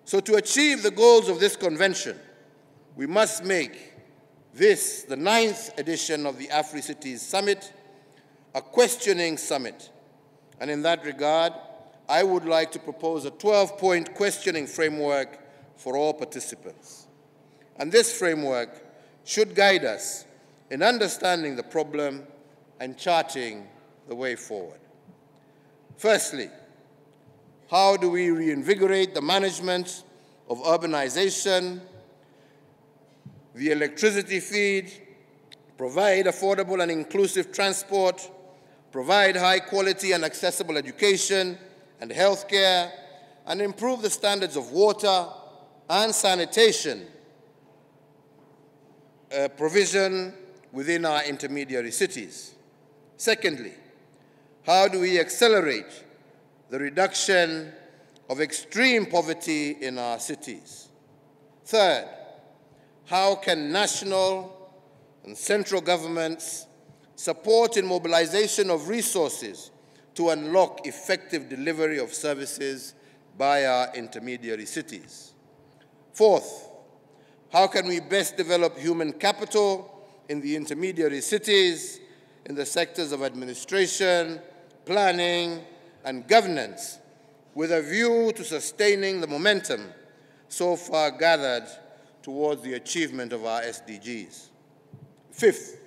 So to achieve the goals of this convention, we must make this, the 9th edition of the AfriCities Summit, a questioning summit. And in that regard, I would like to propose a 12-point questioning framework for all participants. And this framework should guide us in understanding the problem and charting the way forward. Firstly, how do we reinvigorate the management of urbanization, the electricity feed, provide affordable and inclusive transport, provide high quality and accessible education and healthcare, and improve the standards of water and sanitation provision within our intermediary cities? Secondly, how do we accelerate the reduction of extreme poverty in our cities? Third, how can national and central governments support in mobilization of resources to unlock effective delivery of services by our intermediary cities? Fourth, how can we best develop human capital in the intermediary cities in the sectors of administration, planning, and governance with a view to sustaining the momentum so far gathered towards the achievement of our SDGs? Fifth,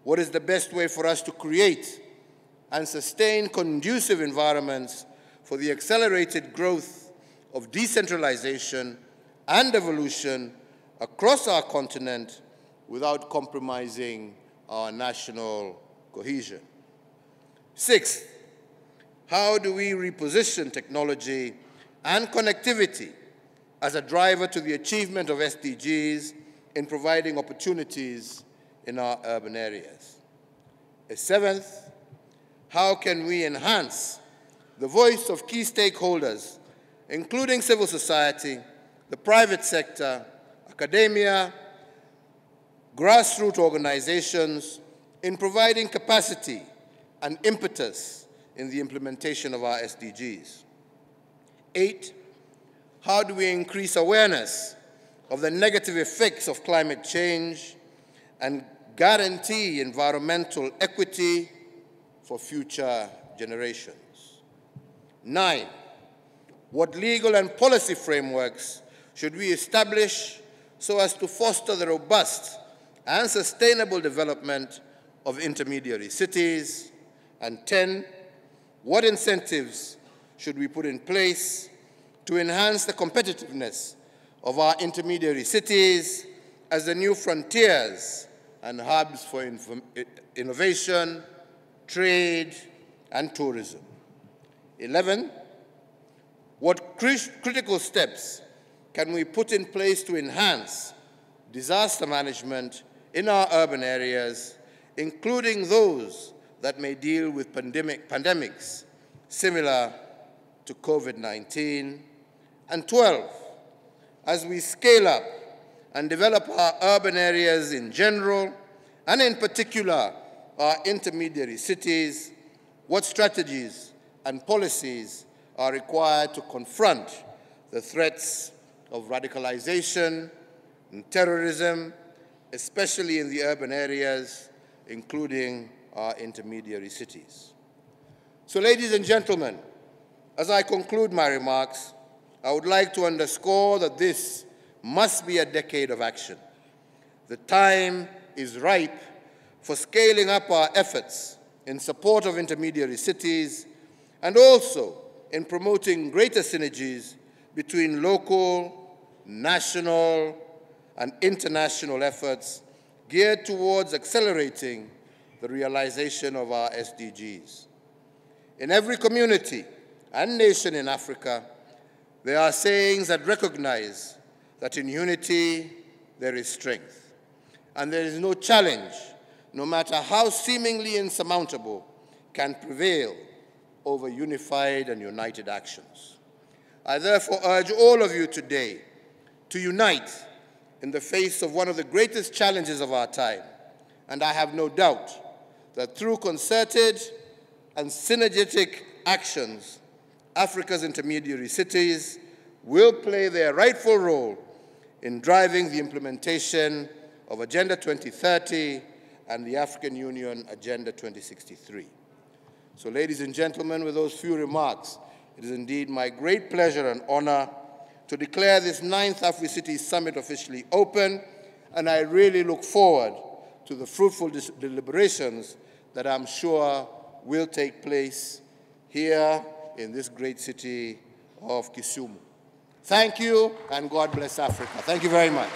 what is the best way for us to create and sustain conducive environments for the accelerated growth of decentralization and evolution across our continent without compromising our national cohesion? Sixth, how do we reposition technology and connectivity as a driver to the achievement of SDGs in providing opportunities in our urban areas? Seventh, how can we enhance the voice of key stakeholders, including civil society, the private sector, academia, grassroots organizations, in providing capacity and impetus in the implementation of our SDGs? 8, how do we increase awareness of the negative effects of climate change and guarantee environmental equity for future generations? 9, what legal and policy frameworks should we establish so as to foster the robust and sustainable development of intermediary cities? And 10, what incentives should we put in place to enhance the competitiveness of our intermediary cities as the new frontiers and hubs for innovation, trade, and tourism? 11, what critical steps can we put in place to enhance disaster management in our urban areas, including those that may deal with pandemics similar to COVID-19? And 12, as we scale up and develop our urban areas in general, and in particular our intermediary cities, what strategies and policies are required to confront the threats of radicalization and terrorism, especially in the urban areas, including our intermediary cities? So, ladies and gentlemen, as I conclude my remarks, I would like to underscore that this must be a decade of action. The time is ripe for scaling up our efforts in support of intermediary cities and also in promoting greater synergies between local, national, and international efforts geared towards accelerating the realization of our SDGs. In every community and nation in Africa, there are sayings that recognize that in unity there is strength, and there is no challenge, no matter how seemingly insurmountable, can prevail over unified and united actions. I therefore urge all of you today to unite in the face of one of the greatest challenges of our time, and I have no doubt that through concerted and synergetic actions, Africa's intermediary cities will play their rightful role in driving the implementation of Agenda 2030 and the African Union Agenda 2063. So, ladies and gentlemen, with those few remarks, it is indeed my great pleasure and honor to declare this 9th AfriCities Summit officially open, and I really look forward to the fruitful deliberations that I'm sure will take place here in this great city of Kisumu. Thank you, and God bless Africa. Thank you very much.